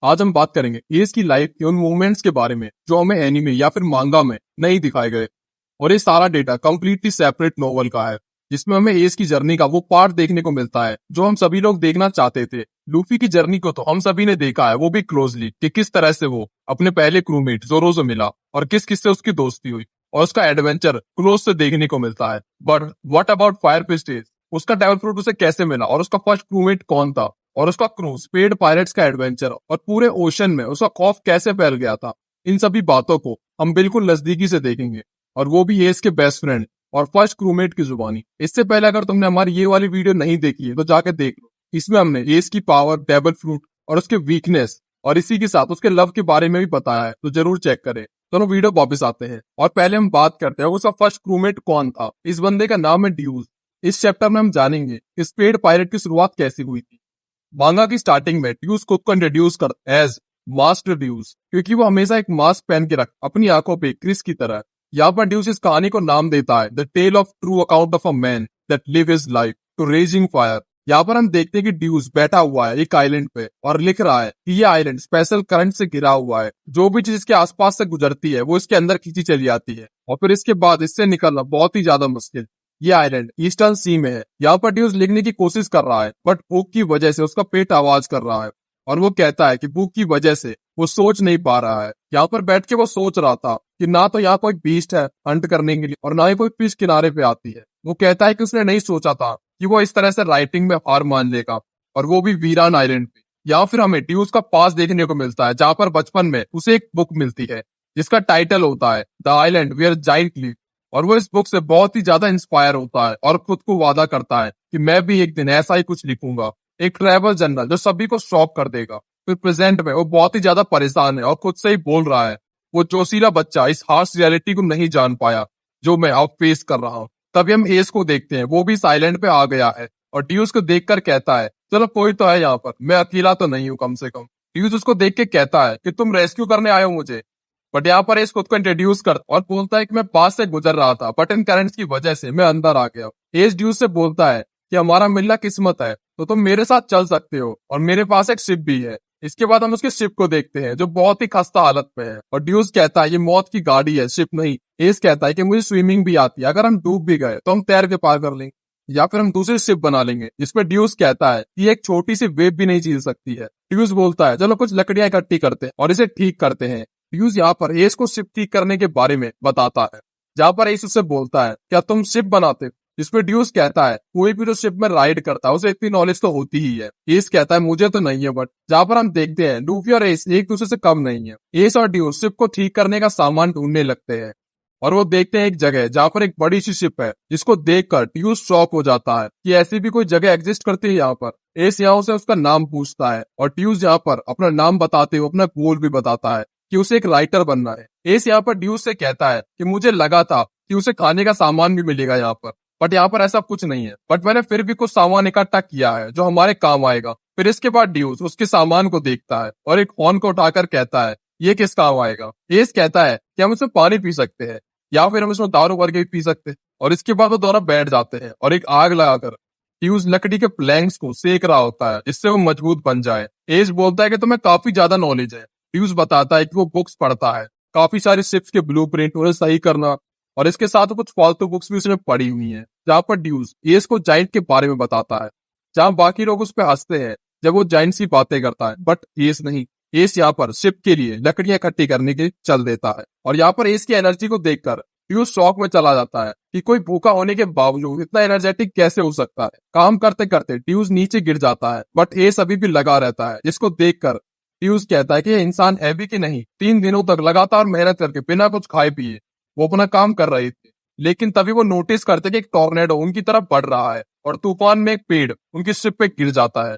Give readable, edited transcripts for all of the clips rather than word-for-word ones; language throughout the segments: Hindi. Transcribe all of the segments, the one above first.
आज हम बात करेंगे एस की लाइफ के उन मूवमेंट्स के बारे में जो हमें एनीमे या फिर मांगा में नहीं दिखाए गए। और ये सारा डेटा कंप्लीटली सेपरेट नोवेल का है, जिसमें हमें एस की जर्नी का वो पार्ट देखने को मिलता है जो हम सभी लोग देखना चाहते थे। लूफी की जर्नी को तो हम सभी ने देखा है, वो भी क्लोजली, कि किस तरह से वो अपने पहले क्रूमेट जोरो से मिला और किस किस से उसकी दोस्ती हुई और उसका एडवेंचर क्लोज से देखने को मिलता है। बट व्हाट अबाउट फायर पिस्टेज, उसका डेवल फ्रूट उसे कैसे मिला और उसका फर्स्ट क्रूमेट कौन था और उसका क्रू स्पेड पायरेट्स का एडवेंचर और पूरे ओशन में उसका खौफ कैसे फैल गया था। इन सभी बातों को हम बिल्कुल नजदीकी से देखेंगे, और वो भी एस के बेस्ट फ्रेंड और फर्स्ट क्रूमेट की जुबानी। इससे पहले अगर तुमने हमारी ये वाली वीडियो नहीं देखी है तो जाके देख लो। इसमें हमने एस की पावर, डेवल फ्रूट और उसके वीकनेस और इसी के साथ उसके लव के बारे में भी बताया है, तो जरूर चेक करें। दोनों वीडियो वापस आते हैं और पहले हम बात करते हैं उसका फर्स्ट क्रूमेट कौन था। इस बंदे का नाम है ड्यूज। इस चैप्टर में हम जानेंगे कि स्पेड पायरेट की शुरुआत कैसे हुई थी। मांगा की स्टार्टिंग में ड्यूज खुद को इंट्रोड्यूस कर एज मास्टर ड्यूज, क्योंकि वो हमेशा एक मास्क पहन के रख अपनी आंखों पे क्रिस की तरह। यहाँ पर ड्यूज इस कहानी को नाम देता है the tale of true account of a man that live his life to raging fire. यहाँ पर हम देखते हैं कि ड्यूज बैठा हुआ है एक आइलैंड पे और लिख रहा है कि ये आइलैंड स्पेशल करंट से घिरा हुआ है, जो भी चीज इसके आसपास से गुजरती है वो इसके अंदर खींची चली आती है और फिर इसके बाद इससे निकलना बहुत ही ज्यादा मुश्किल। ये आइलैंड ईस्टर्न सी में है। यहाँ पर ड्यूज लिखने की कोशिश कर रहा है, बट भूख की वजह से उसका पेट आवाज कर रहा है और वो कहता है कि भूख की वजह से वो सोच नहीं पा रहा है। यहाँ पर बैठ के वो सोच रहा था कि ना तो यहाँ कोई बीस्ट है हंट करने के लिए और ना ही कोई फिश किनारे पे आती है। वो कहता है कि उसने नहीं सोचा था कि वो इस तरह से राइटिंग में हार मान लेगा, और वो भी वीरान आइलैंड पे। यहाँ फिर हमें ड्यूज का पास देखने को मिलता है, जहाँ पर बचपन में उसे एक बुक मिलती है जिसका टाइटल होता है the island where giant live, और वो इस बुक से बहुत ही ज्यादा इंस्पायर होता है और खुद को वादा करता है कि मैं भी एक दिन ऐसा ही कुछ लिखूंगा, एक ट्रैवल जर्नल जो सभी को शॉक कर देगा। फिर प्रेजेंट में वो बहुत ही ज्यादा परेशान है और खुद से ही बोल रहा है वो जोशीला बच्चा इस हार्श रियलिटी को नहीं जान पाया जो मैं अब फेस कर रहा हूँ। तभी हम एस को देखते हैं, वो भी इस आइलैंड पे आ गया है और ड्यूज को देखकर कहता है चलो कोई तो है यहाँ पर, मैं अकेला तो नहीं हूँ कम से कम। ड्यूज उसको देख के कहता है कि तुम रेस्क्यू करने आए हो मुझे। बट यहाँ पर एस खुद को इंट्रोड्यूस कर और बोलता है कि मैं पास से गुजर रहा था, बट इन करंट्स की वजह से मैं अंदर आ गया। एस ड्यूज से बोलता है कि हमारा मिलना किस्मत है, तो तुम मेरे साथ चल सकते हो और मेरे पास एक शिप भी है। इसके बाद हम उसके शिप को देखते हैं जो बहुत ही खस्ता हालत में है, और ड्यूज कहता है ये मौत की गाड़ी है, शिप नहीं। एस कहता है कि मुझे स्विमिंग भी आती है, अगर हम डूब भी गए तो हम तैर के पार कर लेंगे या फिर हम दूसरी शिप बना लेंगे। जिसपे ड्यूज कहता है कि एक छोटी सी वेव भी नहीं झील सकती है। ड्यूज बोलता है चलो कुछ लकड़ियां इकट्ठी करते हैं और इसे ठीक करते हैं। ड्यूज यहाँ पर एस को शिप ठीक करने के बारे में बताता है, जहाँ पर एस उससे बोलता है क्या तुम शिप बनाते हो। जिसपे ड्यूज कहता है कोई भी जो शिप में राइड करता है उसे इतनी नॉलेज तो होती ही है। एस कहता है मुझे तो नहीं है, बट जहाँ पर हम देखते हैं लूफी और एस एक दूसरे से कम नहीं है। एस और ड्यूज शिप को ठीक करने का सामान ढूंढने लगते हैं और वो देखते हैं एक जगह जहाँ पर एक बड़ी सी शिप है, जिसको देखकर ड्यूज शॉक हो जाता है कि ऐसी भी कोई जगह एग्जिस्ट करती है यहाँ पर। एस यहाँ से उसका नाम पूछता है और ड्यूज यहाँ पर अपना नाम बताते हुए अपना गोल भी बताता है कि उसे एक राइटर बनना है। एस यहाँ पर ड्यूज से कहता है कि मुझे लगा था कि उसे खाने का सामान भी मिलेगा यहाँ पर, बट यहाँ पर ऐसा कुछ नहीं है, बट मैंने फिर भी कुछ सामान इकट्ठा किया है जो हमारे काम आएगा। फिर इसके बाद ड्यूज उसके सामान को देखता है और एक हॉर्न को उठाकर कहता है ये किस काम आएगा। एस कहता है कि हम इसमें पानी पी सकते हैं या फिर हम इसमें दारू भर के भी पी सकते हैं, और इसके बाद वो दोनों बैठ जाते हैं और एक आग लगाकर ड्यूज लकड़ी के प्लैंक्स को सेक रहा होता है जिससे वो मजबूत बन जाए। एस बोलता है कि तुम्हें काफी ज्यादा नॉलेज है। ड्यूज बताता है कि वो बुक्स पढ़ता है, काफी सारी शिप्स के ब्लूप्रिंट उन्हें सही करना, और इसके साथ कुछ फालतू बुक्स भी उसने पढ़ी हुई हैं। जहाँ पर ड्यूज एस को जाइंट के बारे में बताता है, जहाँ बाकी लोग उस पर हंसते हैं जब वो जाइंट सी बातें करता है, बट एस नहीं। एस यहाँ पर शिप के लिए लकड़ियां इकट्ठी करने के चल देता है, और यहाँ पर एस की एनर्जी को देखकर ड्यूज शॉक में चला जाता है कि कोई भूखा होने के बावजूद इतना एनर्जेटिक कैसे हो सकता है। काम करते करते ड्यूज नीचे गिर जाता है, बट एस अभी भी लगा रहता है, जिसको देखकर ड्यूज कहता है कि ये इंसान है भी कि नहीं। 3 दिनों तक लगातार मेहनत करके बिना कुछ खाए पिए वो अपना काम कर रहे थे, लेकिन तभी वो नोटिस करते कि एक टॉर्नेडो उनकी तरफ बढ़ रहा है और तूफान में एक पेड़ उनकी शिप पे गिर जाता है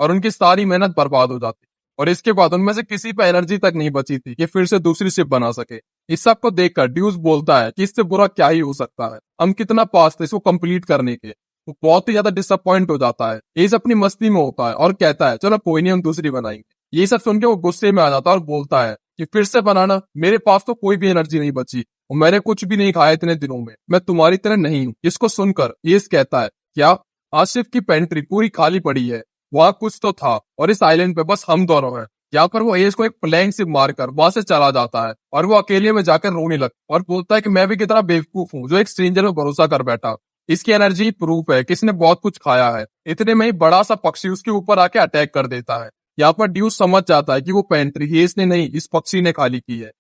और उनकी सारी मेहनत बर्बाद हो जाती है। और इसके बाद उनमें से किसी पे एनर्जी तक नहीं बची थी कि फिर से दूसरी शिप बना सके। इस सब को देखकर ड्यूज बोलता है कि इससे बुरा क्या ही हो सकता है, हम कितना पास थे इसको कंप्लीट करने के। वो बहुत ही ज्यादा डिसअपॉइंट हो जाता है। एस अपनी मस्ती में होता है और कहता है चलो कोई नहीं, हम दूसरी बनाएंगे। ये सब सुन के वो गुस्से में आ जाता है और बोलता है कि फिर से बनाना, मेरे पास तो कोई भी एनर्जी नहीं बची और मैंने कुछ भी नहीं खाया इतने दिनों में, मैं तुम्हारी तरह नहीं हूँ। इसको सुनकर एस कहता है क्या आसिफ की पेंट्री पूरी खाली पड़ी है, वहां कुछ तो था और इस आइलैंड पे बस हम दोनों हैं। यहाँ पर वो एस को एक प्लैंक से मारकर वहां से चला जाता है और वो अकेले में जाकर रोने लगता है और बोलता है कि मैं भी कितना बेवकूफ हूँ जो एक स्ट्रेंजर में भरोसा कर बैठा। इसकी एनर्जी प्रूफ है कि इसने बहुत कुछ खाया है। इतने में ही बड़ा सा पक्षी उसके ऊपर आके अटैक कर देता है। यहाँ पर ड्यूस समझ जाता है कि वो पेंट्री एस ने नहीं, इस पक्षी ने खाली की है।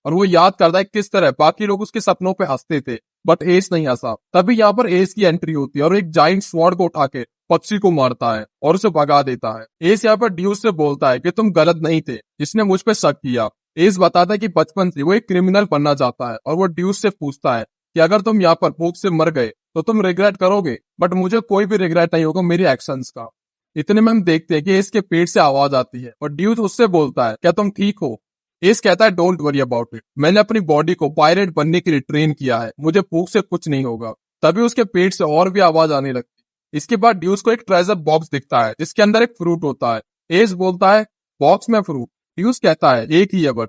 और वो याद करता है किस तरह बाकी लोग उसके सपनों पे हंसते थे, बट एस नहीं हंसा। तभी यहाँ पर एस की एंट्री होती है और एक जाइंट स्वॉर्ड को उठा के पक्षी को मारता है और उसे भगा देता है। एस यहाँ पर ड्यूस से बोलता है कि तुम गलत नहीं थे, जिसने मुझ पे शक किया। एस बताता है कि बचपन से वो एक क्रिमिनल बनना चाहता है और वो ड्यूस से पूछता है कि अगर तुम यहाँ पर भूख से मर गए तो तुम रिग्रेट करोगे, बट मुझे कोई भी रिग्रेट नहीं होगा मेरे एक्शंस का। इतने में हम देखते हैं कि इसके पेट से आवाज आती है और ड्यूस उससे बोलता है क्या तुम ठीक हो। एस कहता है डोंट वरी अबाउट इट, मैंने अपनी बॉडी को पायरेट बनने के लिए ट्रेन किया है, मुझे भूख से कुछ नहीं होगा। तभी उसके पेट से और भी आवाज आने लगती। इसके बाद ड्यूस को एक ट्रेजर बॉक्स दिखता है जिसके अंदर एक फ्रूट होता है। एस बोलता है बॉक्स में फ्रूट। ड्यूस कहता है एक ही है बट,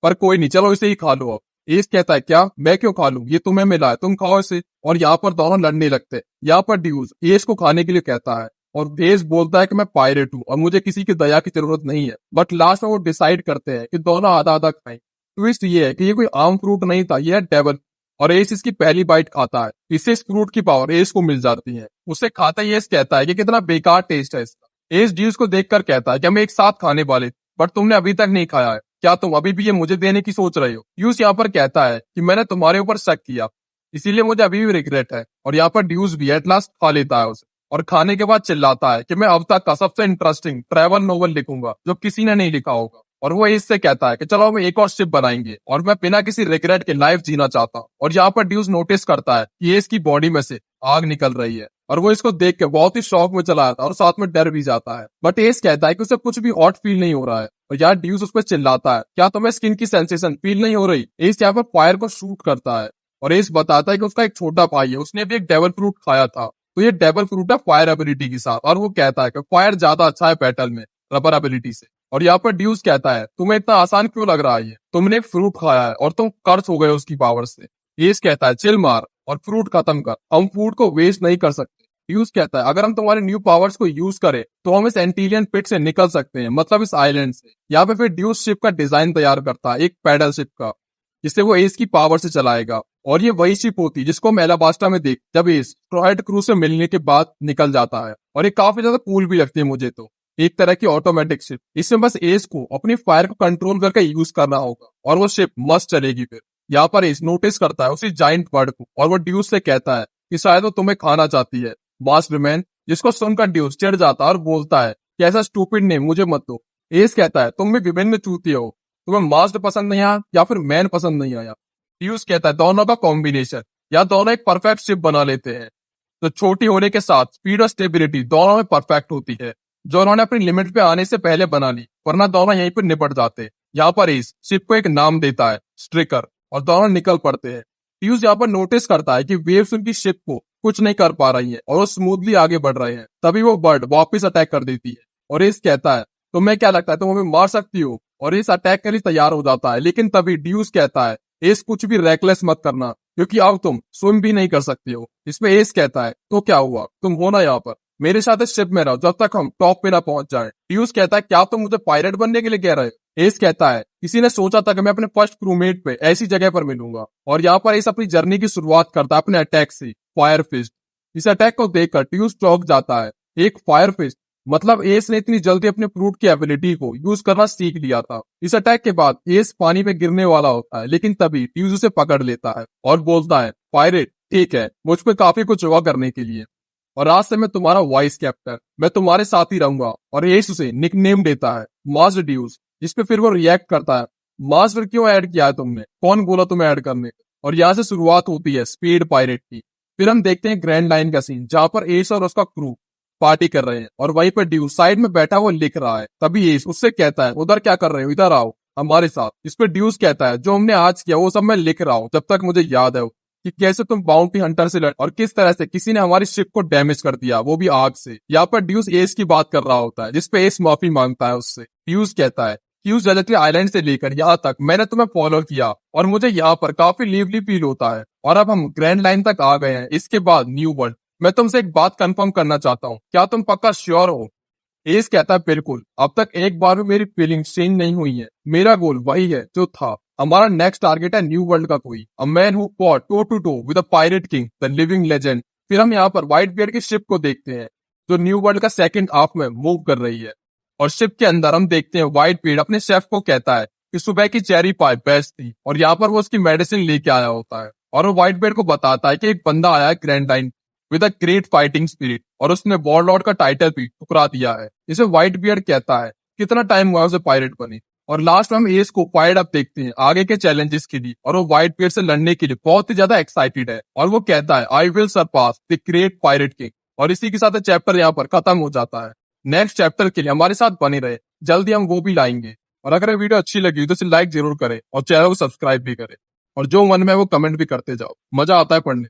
पर कोई नहीं, चलो इसे ही खा लो अब। एस कहता है क्या, मैं क्यों खा लूं, ये तुम्हें मिला है, तुम खाओ इसे। और यहाँ पर दोनों लड़ने लगते हैं। यहाँ पर ड्यूस एस को खाने के लिए कहता है और एस बोलता है कि मैं पायरेट हूँ और मुझे किसी की दया की जरूरत नहीं है। बट लास्ट में वो डिसाइड करते हैं कि दोनों आधा आधा खाएं। ट्विस्ट ये है कि ये कोई आम फ्रूट नहीं था, ये है डेवल। और एस इसकी पहली बाइट खाता है, इससे इस फ्रूट की पावर एस को मिल जाती है। उसे खाता ही एस कहता है कि कितना बेकार टेस्ट है इसका। एस ड्यूस को देखकर कहता है कि हम एक साथ खाने वाले थे, बट तुमने अभी तक नहीं खाया है, क्या तुम अभी भी ये मुझे देने की सोच रहे हो। ड्यूस यहाँ पर कहता है कि मैंने तुम्हारे ऊपर शक किया, इसीलिए मुझे अभी भी रिग्रेट है। और यहाँ पर ड्यूस भी एट लास्ट खा लेता है उसे और खाने के बाद चिल्लाता है कि मैं अब तक का सबसे इंटरेस्टिंग ट्रैवल नोवेल लिखूंगा जो किसी ने नहीं लिखा होगा। और वो इससे कहता है कि चलो हम एक और शिप बनाएंगे और मैं बिना किसी रिग्रेट के लाइफ जीना चाहता हूँ। और यहाँ पर ड्यूस नोटिस करता है कि ये इसकी बॉडी में से आग निकल रही है और वो इसको देख के बहुत ही शौक में चला जाता है और साथ में डर भी जाता है। बट एस कहता है कि उसे कुछ भी हॉट फील नहीं हो रहा है। और यार ड्यूस उस पर चिल्लाता है क्या तुम्हें स्किन की सेंसेशन फील नहीं हो रही। एस यहाँ पर फायर को शूट करता है और एस बताता है कि उसका एक छोटा भाई है, उसने भी एक डेवल फ्रूट खाया था, तो ये डेबल फ्रूट है फायर एबिलिटी के साथ। और वो कहता है कि फायर ज्यादा अच्छा है बैटल में रबर एबिलिटी से। और यहाँ पर ड्यूस कहता है तुम्हें इतना आसान क्यों लग रहा है, ये तुमने एक फ्रूट खाया है और तुम कर्स हो गए उसकी पावर से। ड्यूस कहता है चिल मार और फ्रूट खत्म कर, हम फूड को वेस्ट नहीं कर सकते। ड्यूस कहता है अगर हम तुम्हारे न्यू पावर्स को यूज करें तो हम इस एंटीलियन पिट से निकल सकते हैं, मतलब इस आइलैंड से। यहाँ पे फिर ड्यूस शिप का डिजाइन तैयार करता है, एक पैडल शिप का, जिसे वो एस की पावर से चलाएगा। और ये वही शिप होती जिसको हम एलाबास्टा में देख जब एस ट्रॉयड क्रू से मिलने के बाद निकल जाता है। और ये काफी ज्यादा कूल भी लगती है मुझे तो, एक तरह की ऑटोमेटिक शिप। इसमें बस एस को अपनी फायर को कंट्रोल करके यूज करना होगा और वो शिप मस्त चलेगी। फिर यहाँ पर एस नोटिस करता है उसी जाइंट बर्ड को और वो ड्यूस से कहता है कि शायद वो तुम्हें खाना चाहती है, मास्टरमैन। जिसको सुनकर ड्यूस चिढ़ जाता है और बोलता है कि ऐसा स्टूपिड नेम मुझे मत दो। एस कहता है तुम भी विभिन्न चूतिए हो, तुम्हें मास्टर पसंद नहीं आया या फिर मैन पसंद नहीं आया। ड्यूस कहता है दोनों का कॉम्बिनेशन, या दोनों एक परफेक्ट शिप बना लेते हैं। तो छोटी होने के साथ स्पीड और स्टेबिलिटी दोनों में परफेक्ट होती है, जो उन्होंने अपनी लिमिट पे आने से पहले बना ली, वरना दोनों यहीं पर निपट जाते। यहाँ पर एस शिप को एक नाम देता है स्ट्रिकर और दोनों निकल पड़ते हैं। ड्यूस यहाँ पर नोटिस करता है कि वेव्स उनकी शिप को कुछ नहीं कर पा रही है और वो स्मूथली आगे बढ़ रहे हैं। तभी वो बर्ड वापस अटैक कर देती है और एस कहता है तुम्हें क्या लगता है तुम हमें मार सकती हो, और एस अटैक के लिए तैयार हो जाता है। लेकिन तभी ड्यूस कहता है एस कुछ भी रेकलेस मत करना, क्योंकि अब तुम स्विम भी नहीं कर सकते हो। इसमें एस कहता है तो क्या हुआ, तुम हो ना यहाँ पर, मेरे साथ इस शिप में रहो जब तक हम टॉप पे ना पहुंच जाए। ड्यूस कहता है क्या तुम मुझे पायरेट बनने के लिए कह रहे हो। एस कहता है किसी ने सोचा था कि मैं अपने फर्स्ट क्रूमेट पे ऐसी जगह पर मिलूंगा। और यहाँ पर एस अपनी जर्नी की शुरुआत करता है अपने अटैक से, फायर फिस्ट। इस अटैक को देखकर ड्यूस चौंक जाता है, एक फायर फिस्ट, मतलब एस ने इतनी जल्दी अपने फ्रूट की एबिलिटी को यूज करना सीख लिया था। इस अटैक के बाद एस पानी पे गिरने वाला होता है, लेकिन तभी ड्यूस उसे पकड़ लेता है और बोलता है पायरेट ठीक है, मुझ पे काफी कुछ हुआ करने के लिए और आज से मैं तुम्हारा वाइस कैप्टन, मैं तुम्हारे साथ ही रहूंगा। और एस उसे निकनेम देता है मास्टर ड्यूस, जिस पे फिर वो रिएक्ट करता है मास्टर क्यों ऐड किया है तुमने, कौन बोला तुम्हें ऐड करने। और यहाँ से शुरुआत होती है स्पीड पायरेट की। फिर हम देखते हैं ग्रैंड लाइन का सीन, जहाँ पर एस और उसका क्रू पार्टी कर रहे हैं और वहीं पर ड्यूस साइड में बैठा वो लिख रहा है। तभी एस उससे कहता है उधर क्या कर रहे हो, इधर आओ हमारे साथ। इस पर ड्यूस कहता है जो हमने आज किया वो सब मैं लिख रहा हूँ, जब तक मुझे याद है कि कैसे तुम बाउंटी हंटर से लड़ और किस तरह से किसी ने हमारी शिप को डैमेज कर दिया, वो भी आग से। यहाँ पर ड्यूस एस की बात कर रहा होता है, जिसपे एस माफी मांगता है उससे। ड्यूस कहता है ड्यूस गैलेक्सी आइलैंड से लेकर यहाँ तक मैंने तुम्हें फॉलो किया और मुझे यहाँ पर काफी लिवली फील होता है और अब हम ग्रैंड लाइन तक आ गए हैं, इसके बाद न्यू वर्ल्ड। मैं तुमसे एक बात कंफर्म करना चाहता हूँ, क्या तुम पक्का श्योर हो। एस कहता है बिल्कुल, अब तक एक बार भी मेरी फीलिंग चेंज नहीं हुई है। मेरा गोल वही है जो था। हमारा नेक्स्ट टारगेट है न्यू वर्ल्ड का कोई, a man who fought toe to toe with a pirate king, the living legend. फिर हम यहाँ पर व्हाइट बियर्ड की शिप को देखते हैं जो न्यू वर्ल्ड का सेकंड हाफ में मूव कर रही है। और शिप के अंदर हम देखते हैं व्हाइट बियर्ड अपने शेफ को कहता है कि सुबह की चेरी पाई बेस्ट थी, और यहाँ पर वो उसकी मेडिसिन लेके आया होता है। और वो व्हाइट बियर्ड को बताता है कि एक बंदा आया है Grandine with a great fighting spirit, और उसने वॉरलॉर्ड का टाइटल भी ठुकरा दिया है। इसे व्हाइट बियर्ड कहता है कितना टाइम हुआ उसे पायरेट बने। और लास्ट में हम एस को फायर्ड अप देखते हैं आगे के चैलेंजेस के लिए, और वो व्हाइट बियर्ड से लड़ने के लिए बहुत ही ज्यादा एक्साइटेड है। और वो कहता है I will Sarpass the great pirate king. और इसी के साथ चैप्टर यहाँ पर खत्म हो जाता है। नेक्स्ट चैप्टर के लिए हमारे साथ बने रहे, जल्दी हम वो भी लाएंगे। और अगर ये वीडियो अच्छी लगी तो इसे लाइक जरूर करें और चैनल को सब्सक्राइब भी करें। और जो मन में है वो कमेंट भी करते जाओ, मजा आता है पढ़ने।